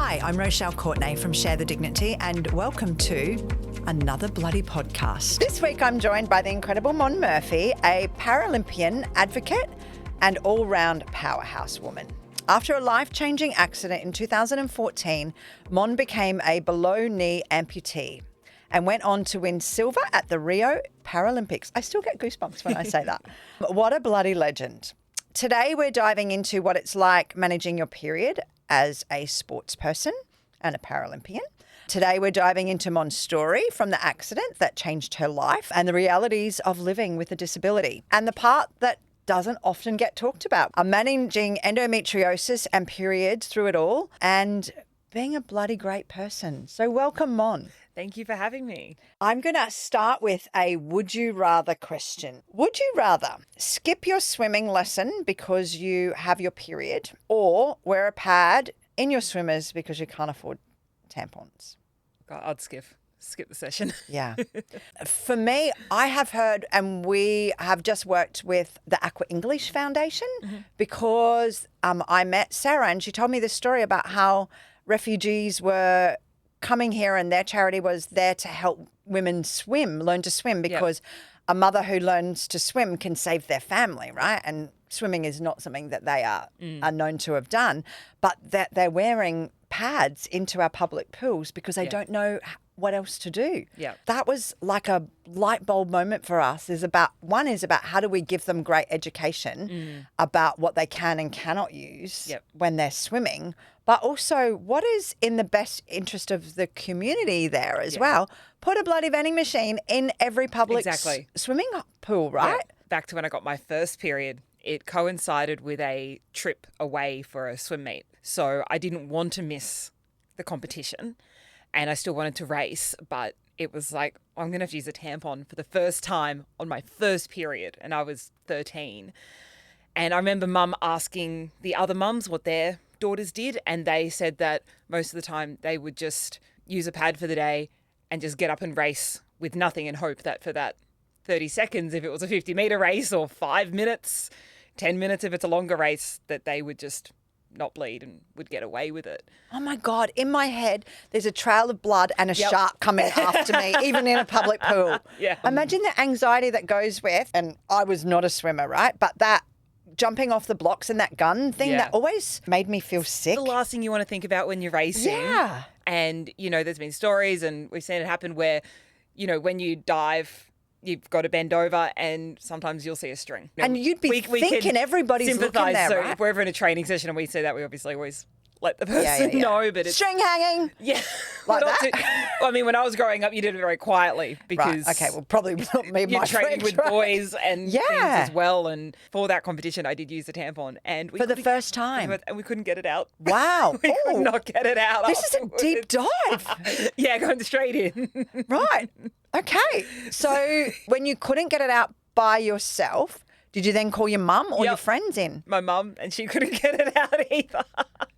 Hi, I'm Rochelle Courtenay from Share the Dignity and welcome to another bloody podcast. This week I'm joined by the incredible Mon Murphy, a Paralympian advocate and all-round powerhouse woman. After a life-changing accident in 2014, Mon became a below-knee amputee and went on to win silver at the Rio Paralympics. I still get goosebumps when I say that. What a bloody legend. Today we're diving into what it's like managing your period as a sports person and a Paralympian. Today we're diving into Mon's story from the accident that changed her life and the realities of living with a disability and the part that doesn't often get talked about. Managing endometriosis and periods through it all and being a bloody great person. So welcome, Mon. Thank you for having me. I'm going to start with a would you rather question. Would you rather skip your swimming lesson because you have your period or wear a pad in your swimmers because you can't afford tampons? God, I'd skip the session. Yeah. For me, I have heard, and we have just worked with the Aqua English Foundation because I met Sarah and she told me this story about how refugees were coming here and their charity was there to help women learn to swim because a mother who learns to swim can save their family, right? And swimming is not something that they are known to have done, but that they're wearing pads into our public pools because they don't know what else to do. Yeah. That was like a light bulb moment for us. One is about how do we give them great education about what they can and cannot use when they're swimming, but also what is in the best interest of the community there as well. Put a bloody vending machine in every public swimming pool, right? Yeah. Back to when I got my first period, it coincided with a trip away for a swim meet. So I didn't want to miss the competition and I still wanted to race, but it was like, I'm going to have to use a tampon for the first time on my first period. And I was 13. And I remember mum asking the other mums what their daughters did. And they said that most of the time they would just use a pad for the day and just get up and race with nothing and hope that for that 30 seconds, if it was a 50-meter race, or 5 minutes, 10 minutes if it's a longer race, that they would just not bleed and would get away with it. Oh my God, in my head, there's a trail of blood and a shark coming after me, even in a public pool. Yeah. Imagine the anxiety that goes with, and I was not a swimmer, right? But that jumping off the blocks and that gun thing, that always made me feel sick. The last thing you want to think about when you're racing. Yeah. And, there's been stories and we've seen it happen where, when you dive, you've got to bend over and sometimes you'll see a string. And you'd be thinking everybody's looking there, so right? if we're ever in a training session and we see that, we obviously always let the person know. But it's string hanging. Yeah. Like that? When I was growing up, you did it very quietly because... Right. Okay, well, probably not me, you're my training friend, with boys and things as well. And for that competition, I did use a tampon. And for the first time? And we couldn't get it out. Wow. We could not get it out. This is a deep dive. Yeah, going straight in. Right. Okay. So when you couldn't get it out by yourself, did you then call your mum or your friends in? My mum, and she couldn't get it out either.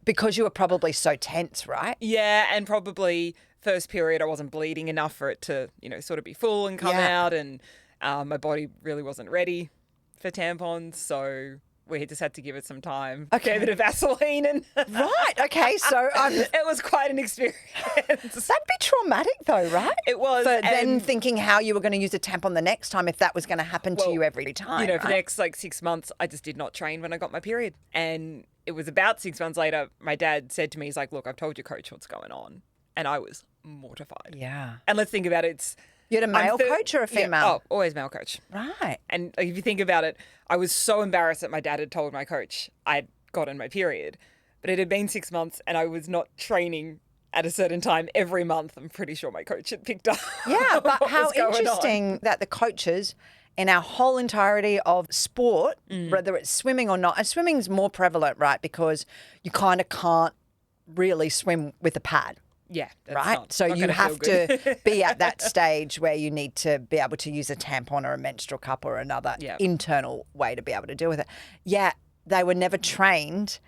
Because you were probably so tense, right? Yeah, and probably first period I wasn't bleeding enough for it to, sort of be full and come out, and my body really wasn't ready for tampons, so we just had to give it some time. Okay. Gave it a Vaseline and... Right, okay, so... It was quite an experience. That'd be traumatic though, right? It was. For then thinking how you were going to use a tampon the next time if that was going to happen to you every time, for the next 6 months, I just did not train when I got my period. And it was about 6 months later, my dad said to me, he's like, look, I've told your coach what's going on. And I was mortified. Yeah. And let's think about it. You had a male coach or a female? Yeah. Oh, always male coach. Right. And if you think about it, I was so embarrassed that my dad had told my coach I'd gotten my period. But it had been 6 months and I was not training at a certain time every month. I'm pretty sure my coach had picked up. Yeah, but how interesting that the coaches in our whole entirety of sport, whether it's swimming or not, and swimming's more prevalent, right? Because you kind of can't really swim with a pad. Yeah, that's right. So you have to be at that stage where you need to be able to use a tampon or a menstrual cup or another internal way to be able to deal with it. Yeah, they were never trained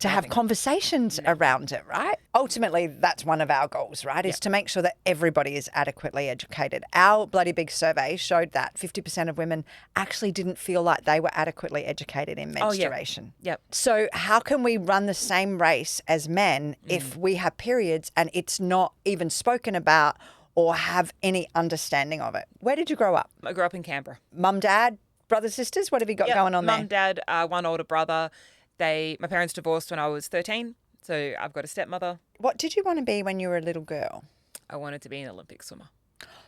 to have conversations around it, right? ultimately, that's one of our goals, right? Is to make sure that everybody is adequately educated. Our bloody big survey showed that 50% of women actually didn't feel like they were adequately educated in menstruation. Yep. So how can we run the same race as men if we have periods and it's not even spoken about or have any understanding of it? Where did you grow up? I grew up in Canberra. Mum, dad, brothers, sisters? What have you got going on there? Mum, dad, one older brother. My parents divorced when I was 13, so I've got a stepmother. What did you want to be when you were a little girl? I wanted to be an Olympic swimmer.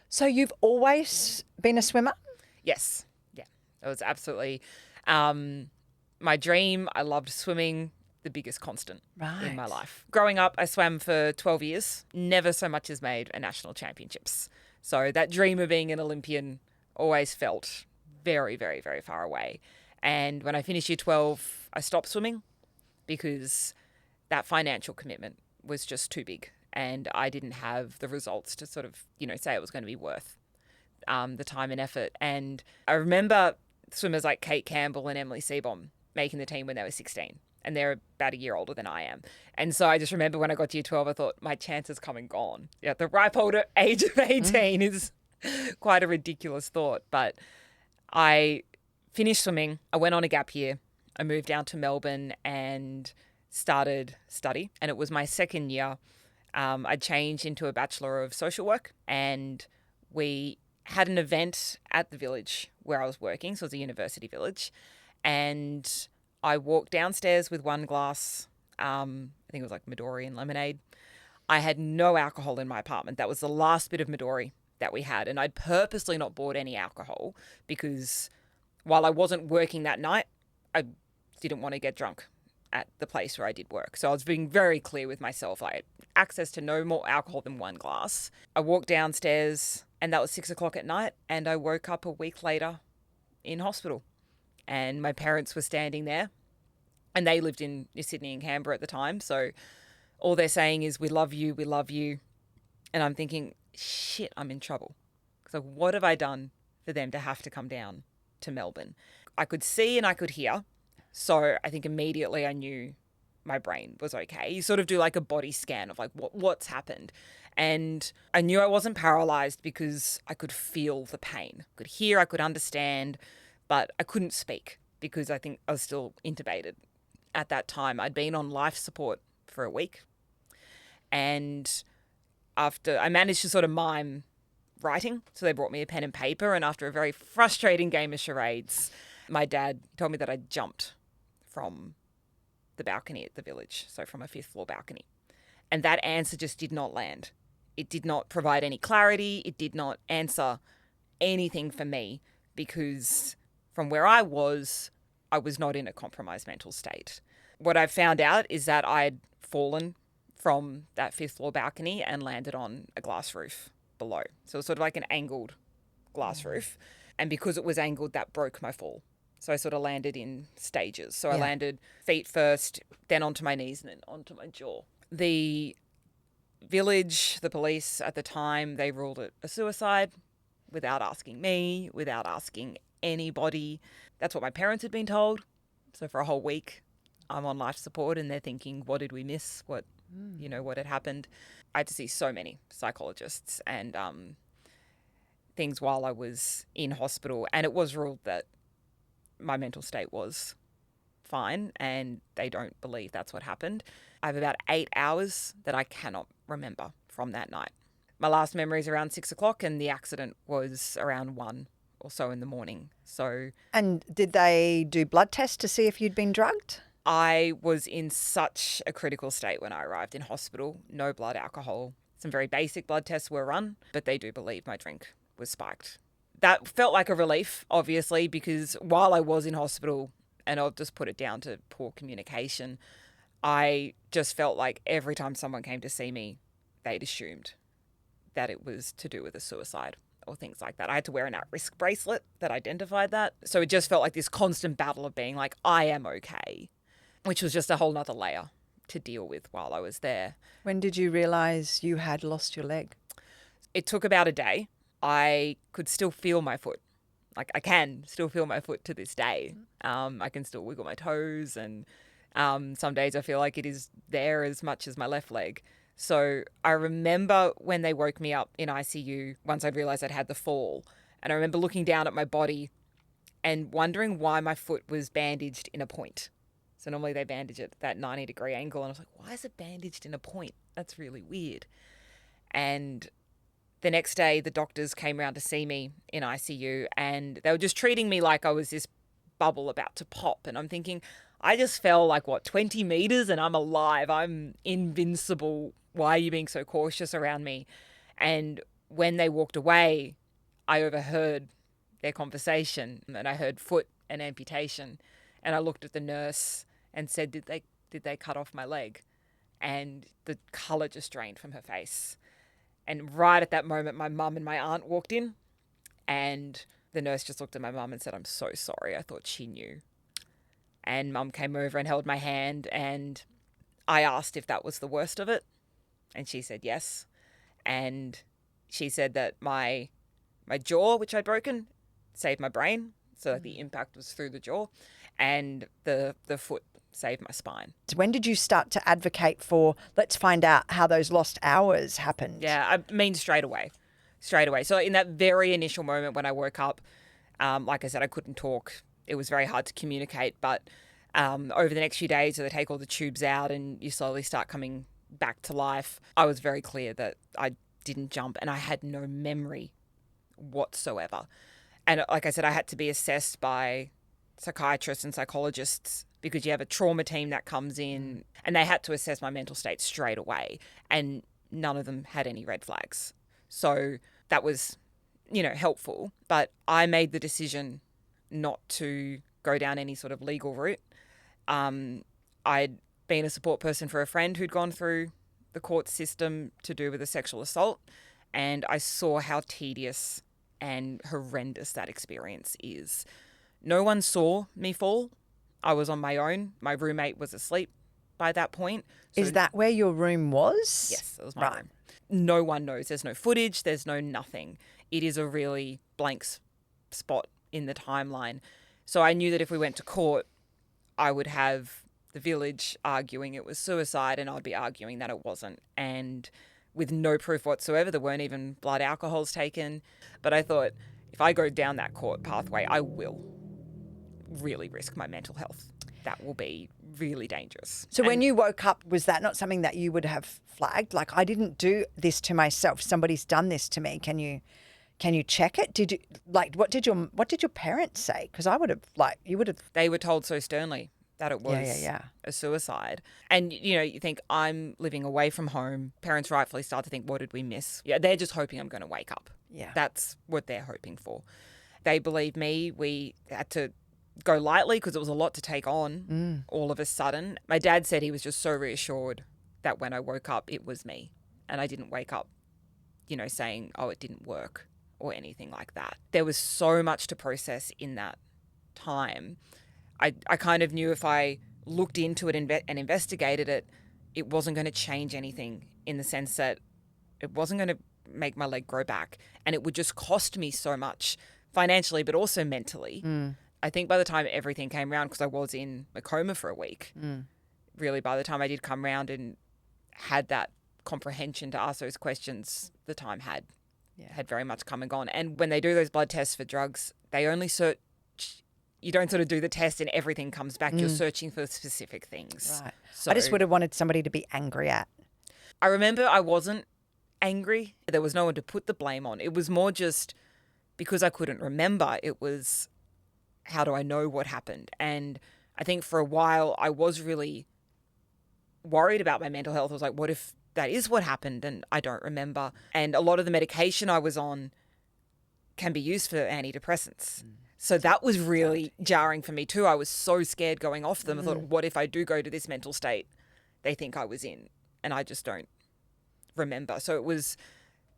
So you've always been a swimmer? Yes. Yeah. It was absolutely my dream. I loved swimming, the biggest constant in my life. Growing up, I swam for 12 years, never so much as made a national championships. So that dream of being an Olympian always felt very, very, very far away. And when I finished year 12, I stopped swimming because that financial commitment was just too big. And I didn't have the results to sort of, say it was going to be worth the time and effort. And I remember swimmers like Kate Campbell and Emily Seebohm making the team when they were 16. And they're about a year older than I am. And so I just remember when I got to year 12, I thought, my chances come and gone. Yeah, the ripe old age of 18 is quite a ridiculous thought. But I finished swimming. I went on a gap year. I moved down to Melbourne and started study. And it was my second year. I changed into a Bachelor of Social Work, and we had an event at the village where I was working. So it was a university village. And I walked downstairs with one glass, I think it was like Midori and lemonade. I had no alcohol in my apartment. That was the last bit of Midori that we had. And I'd purposely not bought any alcohol because while I wasn't working that night, I didn't want to get drunk at the place where I did work. So I was being very clear with myself. I had access to no more alcohol than one glass. I walked downstairs and that was 6 o'clock at night. And I woke up a week later in hospital. And my parents were standing there, and they lived in Sydney and Canberra at the time. So all they're saying is, we love you, we love you. And I'm thinking, shit, I'm in trouble. So what have I done for them to have to come down to Melbourne? I could see and I could hear. So I think immediately I knew my brain was okay. You sort of do like a body scan of like what's happened. And I knew I wasn't paralyzed because I could feel the pain. I could hear, I could understand, but I couldn't speak because I think I was still intubated at that time. I'd been on life support for a week. And after I managed to sort of mime writing, so they brought me a pen and paper. And after a very frustrating game of charades, my dad told me that I jumped from the balcony at the village, so from a 5th floor balcony. And that answer just did not land. It did not provide any clarity. It did not answer anything for me because from where I was not in a compromised mental state. What I found out is that I'd fallen from that 5th floor balcony and landed on a glass roof below. So it was sort of like an angled glass roof. And because it was angled, that broke my fall. So I sort of landed in stages. So I landed feet first, then onto my knees, and then onto my jaw. The village, the police at the time, they ruled it a suicide without asking me, without asking anybody. That's what my parents had been told. So for a whole week, I'm on life support and they're thinking, what did we miss? What had happened? I had to see so many psychologists and things while I was in hospital. And it was ruled that my mental state was fine and they don't believe that's what happened. I have about 8 hours that I cannot remember from that night. My last memory is around 6 o'clock and the accident was around 1 or so in the morning. And did they do blood tests to see if you'd been drugged? I was in such a critical state when I arrived in hospital. No blood alcohol. Some very basic blood tests were run, but they do believe my drink was spiked. That felt like a relief, obviously, because while I was in hospital, and I'll just put it down to poor communication, I just felt like every time someone came to see me, they'd assumed that it was to do with a suicide or things like that. I had to wear an at-risk bracelet that identified that. So it just felt like this constant battle of being like, I am okay, which was just a whole nother layer to deal with while I was there. When did you realise you had lost your leg? It took about a day. I could still feel my foot. Like I can still feel my foot to this day. I can still wiggle my toes and some days I feel like it is there as much as my left leg. So I remember when they woke me up in ICU, once I'd realised I'd had the fall, and I remember looking down at my body and wondering why my foot was bandaged in a point. So normally they bandage it at that 90-degree angle, and I was like, why is it bandaged in a point? That's really weird. And the next day, the doctors came around to see me in ICU, and they were just treating me like I was this bubble about to pop. And I'm thinking, I just fell 20 meters and I'm alive. I'm invincible. Why are you being so cautious around me? And when they walked away, I overheard their conversation, and I heard foot and amputation. And I looked at the nurse and said, did they cut off my leg? And the colour just drained from her face. And right at that moment, my mum and my aunt walked in, and the nurse just looked at my mum and said, I'm so sorry. I thought she knew. And mum came over and held my hand, and I asked if that was the worst of it. And she said yes. And she said that my jaw, which I'd broken, saved my brain. So the impact was through the jaw, and the foot saved my spine. When did you start to advocate for, let's find out how those lost hours happened? Yeah, I mean straight away. So in that very initial moment when I woke up, like I said, I couldn't talk. It was very hard to communicate. But over the next few days, so they take all the tubes out and you slowly start coming back to life, I was very clear that I didn't jump, and I had no memory whatsoever. And like I said, I had to be assessed by psychiatrists and psychologists because you have a trauma team that comes in, and they had to assess my mental state straight away, and none of them had any red flags. So that was, helpful. But I made the decision not to go down any sort of legal route. I'd been a support person for a friend who'd gone through the court system to do with a sexual assault, and I saw how tedious and horrendous that experience is. No one saw me fall. I was on my own. My roommate was asleep by that point. So, is that where your room was? yes, it was my room. No one knows. There's no footage. There's no nothing. It is a really blank spot in the timeline. So I knew that if we went to court, I would have the village arguing it was suicide, and I'd be arguing that it wasn't. And with no proof whatsoever, there weren't even blood alcohols taken. But I thought, if I go down that court pathway, I will really risk my mental health. That will be really dangerous. So when you woke up, was that not something that you would have flagged? Like, I didn't do this to myself. Somebody's done this to me. Can you check it? Did you what did your parents say? Because I would have They were told so sternly that it was a suicide. And, you think, I'm living away from home. Parents rightfully start to think, what did we miss? Yeah, they're just hoping I'm going to wake up. Yeah. That's what they're hoping for. They believe me. We had to go lightly because it was a lot to take on all of a sudden. My dad said he was just so reassured that when I woke up, it was me. And I didn't wake up, saying, oh, it didn't work or anything like that. There was so much to process in that time. I kind of knew if I looked into it and investigated it, it wasn't going to change anything, in the sense that it wasn't going to make my leg grow back, and it would just cost me so much financially, but also mentally. I think by the time everything came around, because I was in a coma for a week, really by the time I did come around and had that comprehension to ask those questions, the time had very much come and gone. And when they do those blood tests for drugs, they only search. You don't sort of do the test and everything comes back. You're searching for specific things. Right. So, I just would have wanted somebody to be angry at. I remember I wasn't angry. There was no one to put the blame on. It was more just because I couldn't remember. It was, how do I know what happened? And I think for a while I was really worried about my mental health. I was like, what if that is what happened and I don't remember? And a lot of the medication I was on can be used for antidepressants. So that was really jarring for me too. I was so scared going off them. I thought, what if I do go to this mental state they think I was in and I just don't remember? So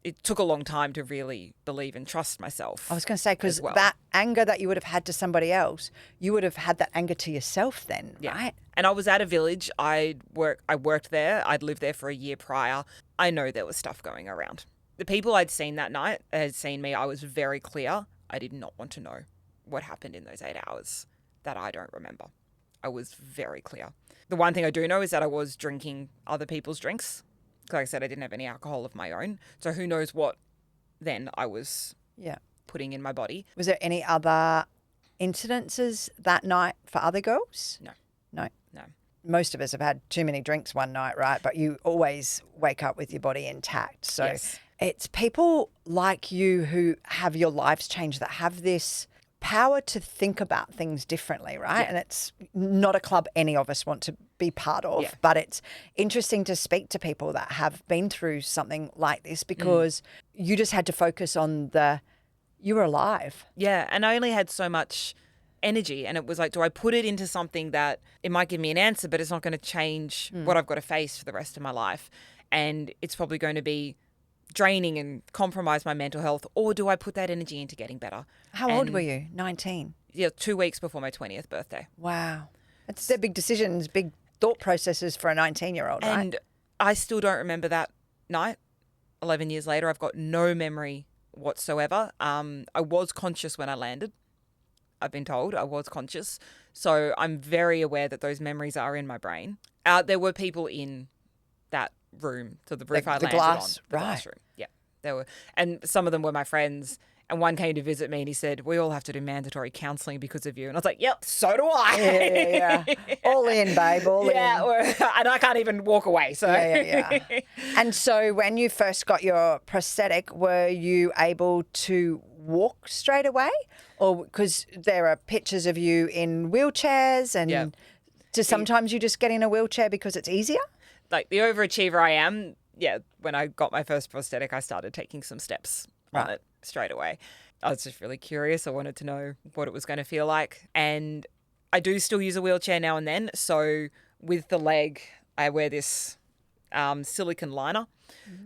it took a long time to really believe and trust myself. I was going to say, because that anger that you would have had to somebody else, you would have had that anger to yourself then, right? And I was at a village. I worked there. I'd lived there for a year prior. I know there was stuff going around. The people I'd seen that night had seen me. I was very clear. I did not want to know what happened in those 8 hours that I don't remember. I was very clear. The one thing I do know is that I was drinking other people's drinks Like I said, I didn't have any alcohol of my own. So who knows what then I was putting in my body. Was there any other incidences that night for other girls? No. No. No. Most of us have had too many drinks one night, right? But you always wake up with your body intact. So Yes. It's people like you who have your lives changed that have this power to think about things differently, right? Yeah. And it's not a club any of us want to be part of, but it's interesting to speak to people that have been through something like this because you just had to focus on you were alive. Yeah, and I only had so much energy, and it was like, do I put it into something that it might give me an answer, but it's not going to change what I've got to face for the rest of my life, and it's probably going to be draining and compromise my mental health, or do I put that energy into getting better? How old were you? 19? Yeah, 2 weeks before my 20th birthday. Wow. They're big decisions, big thought processes for a 19-year-old, right? And I still don't remember that night. 11 years later, I've got no memory whatsoever. I was conscious when I landed. I've been told I was conscious. So I'm very aware that those memories are in my brain. There were people in that room, so the roof I landed glass, on. The glass room. Yeah, there were. And some of them were my friends. And one came to visit me and he said, we all have to do mandatory counselling because of you. And I was like, yep, so do I. Yeah. All in, babe, all in. And I can't even walk away. So Yeah. And so when you first got your prosthetic, were you able to walk straight away? Or because there are pictures of you in wheelchairs and do sometimes you just get in a wheelchair because it's easier? Like the overachiever I am, when I got my first prosthetic, I started taking some steps on it straight away. I was just really curious. I wanted to know what it was going to feel like. And I do still use a wheelchair now and then. So with the leg, I wear this silicone liner.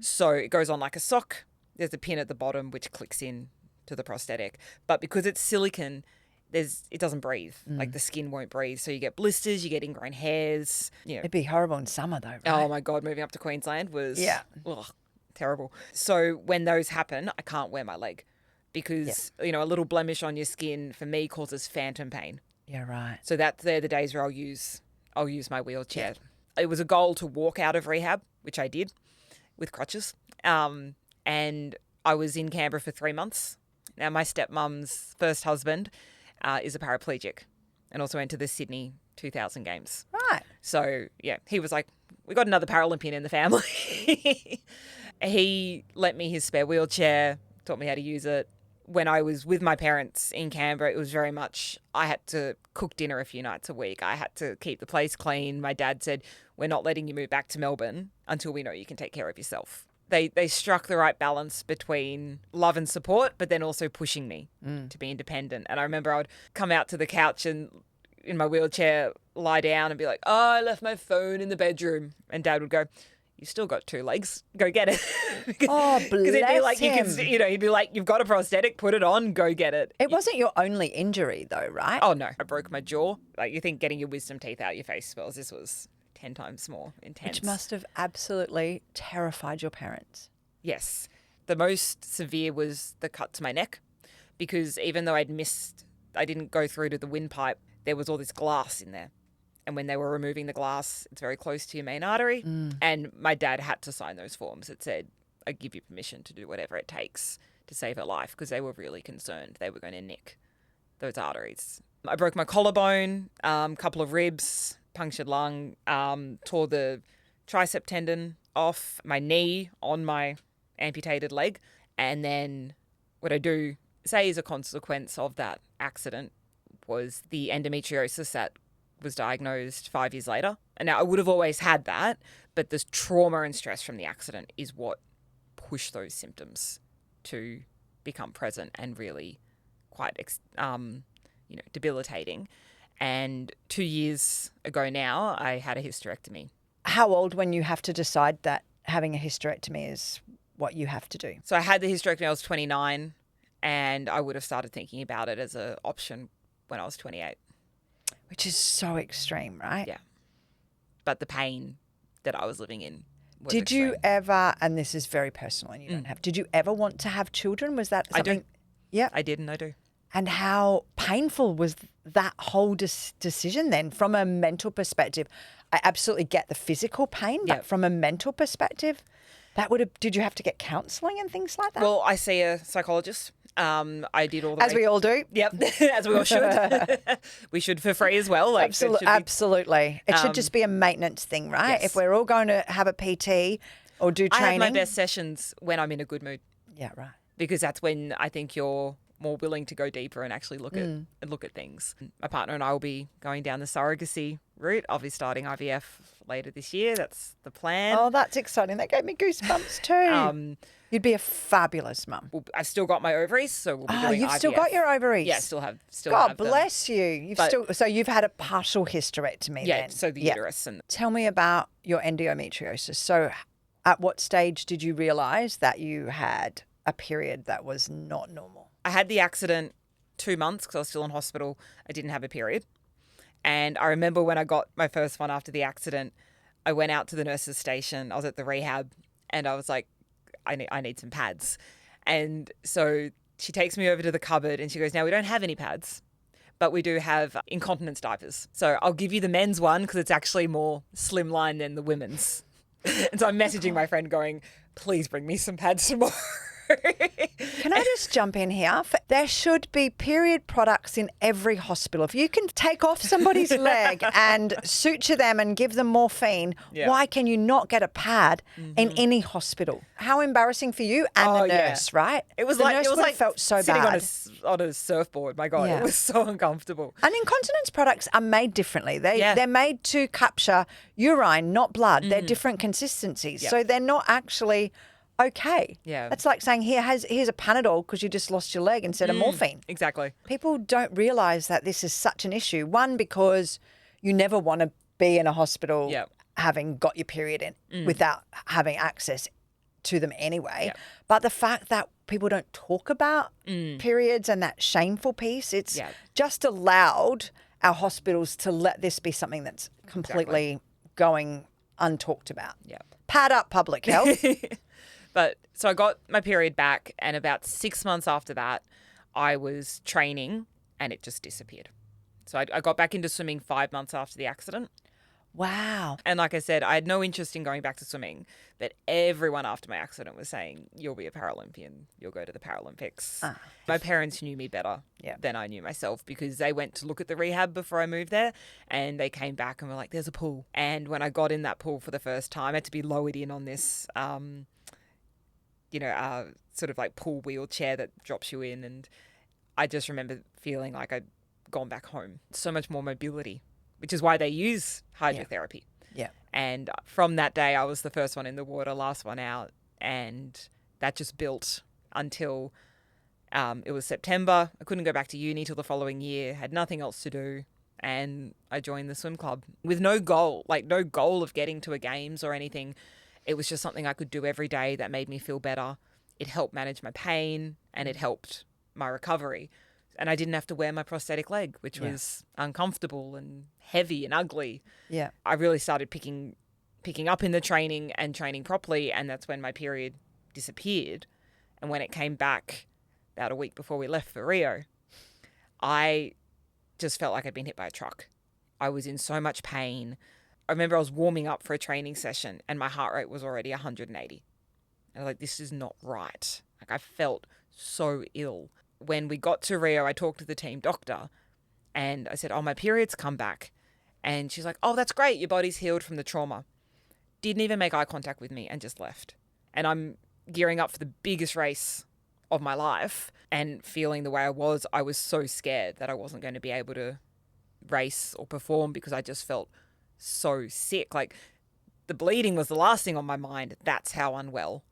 So it goes on like a sock. There's a pin at the bottom which clicks in to the prosthetic. But because it's silicone, it doesn't breathe. Like the skin won't breathe. So you get blisters, you get ingrown hairs. It'd be horrible in summer though, right? Oh my God, moving up to Queensland was terrible. So when those happen, I can't wear my leg because, a little blemish on your skin for me causes phantom pain. Yeah, right. So they're the days where I'll use my wheelchair. Yeah. It was a goal to walk out of rehab, which I did with crutches. And I was in Canberra for 3 months. Now, my stepmom's first husband is a paraplegic and also went to the Sydney 2000 Games. Right. So, he was like, we got another Paralympian in the family. He lent me his spare wheelchair, taught me how to use it. When I was with my parents in Canberra, it was very much, I had to cook dinner a few nights a week. I had to keep the place clean. My dad said, we're not letting you move back to Melbourne until we know you can take care of yourself. They struck the right balance between love and support, but then also pushing me to be independent. And I remember I would come out to the couch and in my wheelchair, lie down and be like, oh, I left my phone in the bedroom. And Dad would go, you've still got 2 legs. Go get it. Oh, bless Because it'd be like, him. he'd be like, you've got a prosthetic, put it on, go get it. It wasn't your only injury though, right? Oh, no. I broke my jaw. Like, you think getting your wisdom teeth out your face spells, this was 10 times more intense. Which must have absolutely terrified your parents. Yes. The most severe was the cut to my neck because even though I didn't go through to the windpipe, there was all this glass in there. And when they were removing the glass, it's very close to your main artery. And my dad had to sign those forms that said, I give you permission to do whatever it takes to save her life because they were really concerned they were going to nick those arteries. I broke my collarbone, couple of ribs, punctured lung, tore the tricep tendon off, my knee on my amputated leg. And then what I do say is a consequence of that accident was the endometriosis that was diagnosed 5 years later. And now I would have always had that, but the trauma and stress from the accident is what pushed those symptoms to become present and really quite, debilitating. And 2 years ago now, I had a hysterectomy. How old when you have to decide that having a hysterectomy is what you have to do? So I had the hysterectomy, I was 29, and I would have started thinking about it as an option when I was 28. Which is so extreme, right? Yeah. But the pain that I was living in was Did extreme. you ever, and this is very personal and you don't have, did you ever want to have children? Was that something? I do. Yeah. I did and I do. And how painful was that whole decision then from a mental perspective? I absolutely get the physical pain, but Yep. from a mental perspective, did you have to get counselling and things like that? Well, I see a psychologist. I did all the As we all do. Yep, as we all should. We should for free as well. Like, Absolutely. It should just be a maintenance thing, right? Yes. If we're all going to have a PT or do I training. have my best sessions when I'm in a good mood, Yeah, right. because that's when I think you're more willing to go deeper and actually look at things. My partner and I will be going down the surrogacy route. I'll be starting IVF later this year. That's the plan. Oh, that's exciting. That gave me goosebumps too. You'd be a fabulous mum. I've still got my ovaries, so we'll be doing You've IVF. still got your ovaries? Yeah, still have. God have them. bless you. So you've had a partial hysterectomy Yeah, then? so the uterus and Tell me about your endometriosis. So at what stage did you realise that you had a period that was not normal? I had the accident 2 months because I was still in hospital. I didn't have a period. And I remember when I got my first one after the accident, I went out to the nurse's station. I was at the rehab and I was like, I need some pads. And so she takes me over to the cupboard and she goes, now we don't have any pads, but we do have incontinence diapers. So I'll give you the men's one because it's actually more slimline than the women's. And so I'm messaging my friend going, please bring me some pads tomorrow. Can I just jump in here? There should be period products in every hospital. If you can take off somebody's leg and suture them and give them morphine, why can you not get a pad in any hospital? How embarrassing for you and the nurse, right? It was the like nurse it was would have like felt so sitting bad. on a surfboard. My God, Yeah. it was so uncomfortable. And incontinence products are made differently. They're made to capture urine, not blood. They're different consistencies. So they're not actually okay. Yeah. That's like saying here's a Panadol because you just lost your leg instead of morphine. Exactly. People don't realise that this is such an issue. One, because you never want to be in a hospital having got your period in without having access to them anyway. Yep. But the fact that people don't talk about periods and that shameful piece, it's just allowed our hospitals to let this be something that's completely going untalked about. Yeah. Pad up public health. But so I got my period back, and about 6 months after that, I was training and it just disappeared. So I got back into swimming 5 months after the accident. Wow. And like I said, I had no interest in going back to swimming, but everyone after my accident was saying, you'll be a Paralympian, you'll go to the Paralympics. My parents knew me better than I knew myself because they went to look at the rehab before I moved there and they came back and were like, there's a pool. And when I got in that pool for the first time, I had to be lowered in on this sort of like pool wheelchair that drops you in. And I just remember feeling like I'd gone back home. So much more mobility, which is why they use hydrotherapy. Yeah. And from that day, I was the first one in the water, last one out. And that just built until it was September. I couldn't go back to uni till the following year, had nothing else to do. And I joined the swim club with no goal of getting to a games or anything. It was just something I could do every day that made me feel better. It helped manage my pain and it helped my recovery. And I didn't have to wear my prosthetic leg, which was uncomfortable and heavy and ugly. Yeah. I really started picking up in the training and training properly, and that's when my period disappeared. And when it came back about a week before we left for Rio, I just felt like I'd been hit by a truck. I was in so much pain. I remember I was warming up for a training session and my heart rate was already 180. And I was like, this is not right. Like, I felt so ill. When we got to Rio, I talked to the team doctor and I said, my period's come back. And she's like, that's great. Your body's healed from the trauma. Didn't even make eye contact with me and just left. And I'm gearing up for the biggest race of my life and feeling the way I was so scared that I wasn't going to be able to race or perform because I just felt so sick. Like, the bleeding was the last thing on my mind. That's how unwell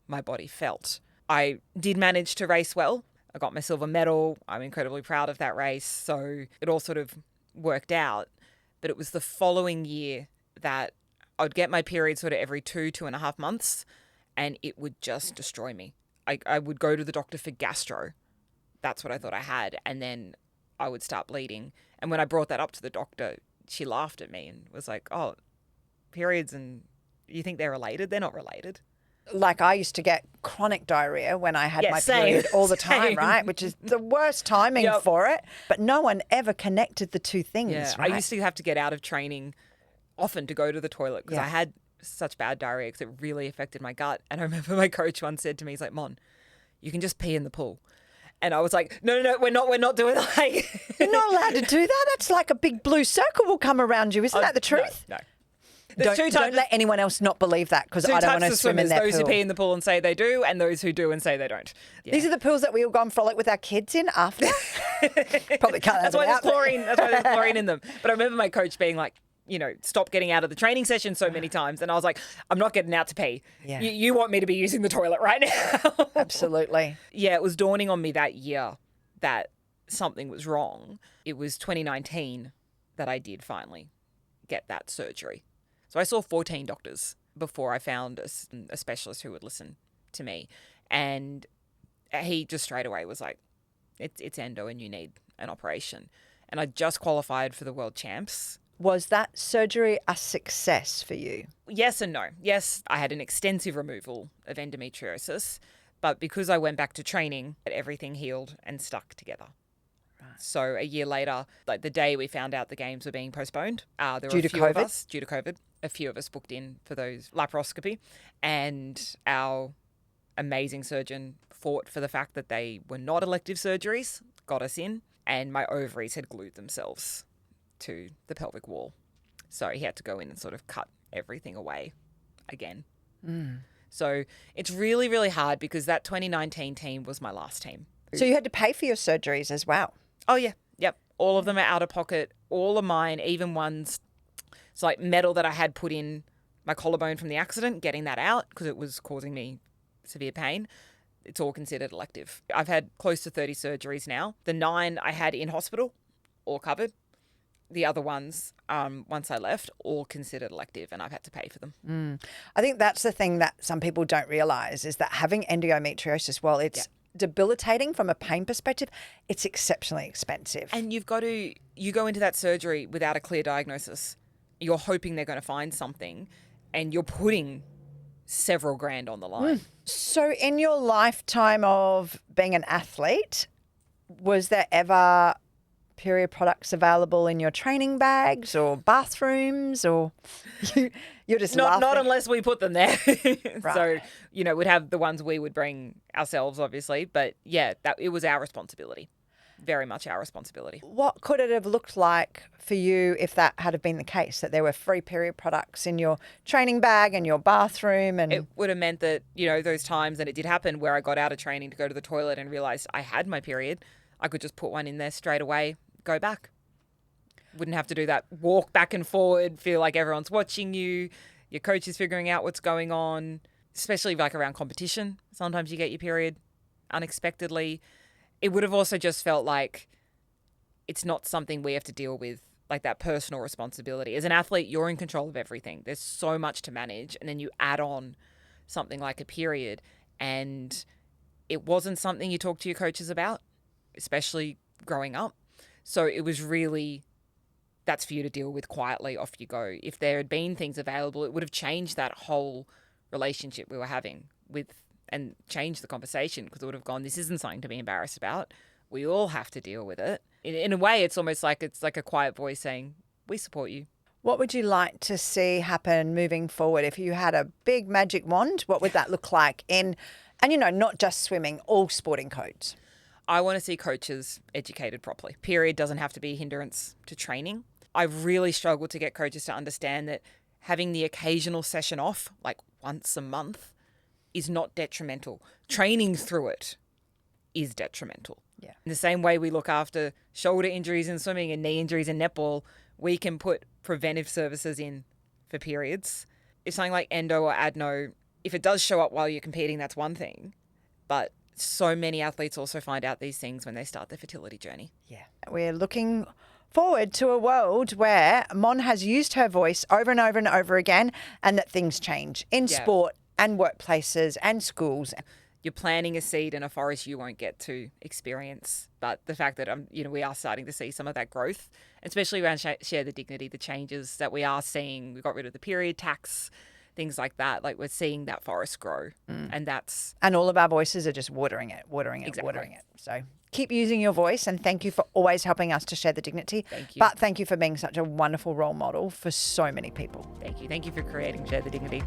my body felt. I did manage to race well. I got my silver medal. I'm incredibly proud of that race. So it all sort of worked out. But it was the following year that I'd get my period sort of every 2.5 months and it would just destroy me. I would go to the doctor for gastro. That's what I thought I had. And then I would start bleeding. And when I brought that up to the doctor, she laughed at me and was like, periods, and you think they're related? They're not related. Like, I used to get chronic diarrhea when I had my period all the time, right? Which is the worst timing for it. But no one ever connected the two things, right? I used to have to get out of training often to go to the toilet because I had such bad diarrhea because it really affected my gut. And I remember my coach once said to me, he's like, Mon, you can just pee in the pool. And I was like, no, we're not doing like. You're not allowed to do that. That's like a big blue circle will come around you. Isn't that the truth? No. Don't let anyone else not believe that because I don't want to swim in that pool. Those who pee in the pool and say they do, and those who do and say they don't. Yeah. These are the pools that we all go and frolic with our kids in after. Probably can't. That's why there's chlorine. That's why there's chlorine in them. But I remember my coach being like, stop getting out of the training session so many times. And I was like, I'm not getting out to pee. Yeah. You want me to be using the toilet right now. Absolutely. Yeah, it was dawning on me that year that something was wrong. It was 2019 that I did finally get that surgery. So I saw 14 doctors before I found a specialist who would listen to me. And he just straight away was like, it's endo and you need an operation. And I just qualified for the world champs. Was that surgery a success for you? Yes and no. Yes, I had an extensive removal of endometriosis, but because I went back to training, everything healed and stuck together. Right. So a year later, like the day we found out the games were being postponed, there were a few of us, due to COVID, a few of us booked in for those laparoscopy, and our amazing surgeon fought for the fact that they were not elective surgeries, got us in, and my ovaries had glued themselves to the pelvic wall. So he had to go in and sort of cut everything away again. So it's really, really hard because that 2019 team was my last team. So you had to pay for your surgeries as well? Oh, yeah. Yep. All of them are out of pocket. All of mine, even ones, it's like metal that I had put in my collarbone from the accident, getting that out because it was causing me severe pain. It's all considered elective. I've had close to 30 surgeries now. The 9 I had in hospital, all covered. The other ones, once I left, all considered elective and I've had to pay for them. I think that's the thing that some people don't realise is that having endometriosis, while it's debilitating from a pain perspective, it's exceptionally expensive. And you go into that surgery without a clear diagnosis. You're hoping they're going to find something and you're putting several grand on the line. So in your lifetime of being an athlete, was there ever period products available in your training bags or bathrooms, or you're just laughing? Not unless we put them there. Right. So, we'd have the ones we would bring ourselves, obviously. But yeah, it was our responsibility. Very much our responsibility. What could it have looked like for you if that had have been the case, that there were free period products in your training bag and your bathroom? And it would have meant that, those times, and it did happen, where I got out of training to go to the toilet and realised I had my period, I could just put one in there straight away, go back. Wouldn't have to do that walk back and forward, feel like everyone's watching you, your coach is figuring out what's going on, especially like around competition. Sometimes you get your period unexpectedly. It would have also just felt like it's not something we have to deal with, like that personal responsibility. As an athlete, you're in control of everything. There's so much to manage. And then you add on something like a period, and it wasn't something you talk to your coaches about, especially growing up. So it was really, that's for you to deal with quietly, off you go. If there had been things available, it would have changed that whole relationship we were having with, and changed the conversation, because it would have gone, this isn't something to be embarrassed about. We all have to deal with it. In a way, it's almost like it's like a quiet voice saying, we support you. What would you like to see happen moving forward? If you had a big magic wand, what would that look like in, and not just swimming, all sporting codes? I want to see coaches educated properly. Period doesn't have to be a hindrance to training. I've really struggled to get coaches to understand that having the occasional session off, like once a month, is not detrimental. Training through it is detrimental. Yeah. In the same way we look after shoulder injuries in swimming and knee injuries in netball, we can put preventive services in for periods. If something like endo or adno, if it does show up while you're competing, that's one thing. But so many athletes also find out these things when they start their fertility journey. Yeah. We're looking forward to a world where Mon has used her voice over and over and over again, and that things change in sport and workplaces and schools. You're planting a seed in a forest you won't get to experience. But the fact that we are starting to see some of that growth, especially around Share the Dignity, the changes that we are seeing. We got rid of the period tax. things like that. Like, we're seeing that forest grow, and that's And all of our voices are just watering it. So keep using your voice, and thank you for always helping us to share the dignity. Thank you. But thank you for being such a wonderful role model for so many people. Thank you for creating Share the Dignity.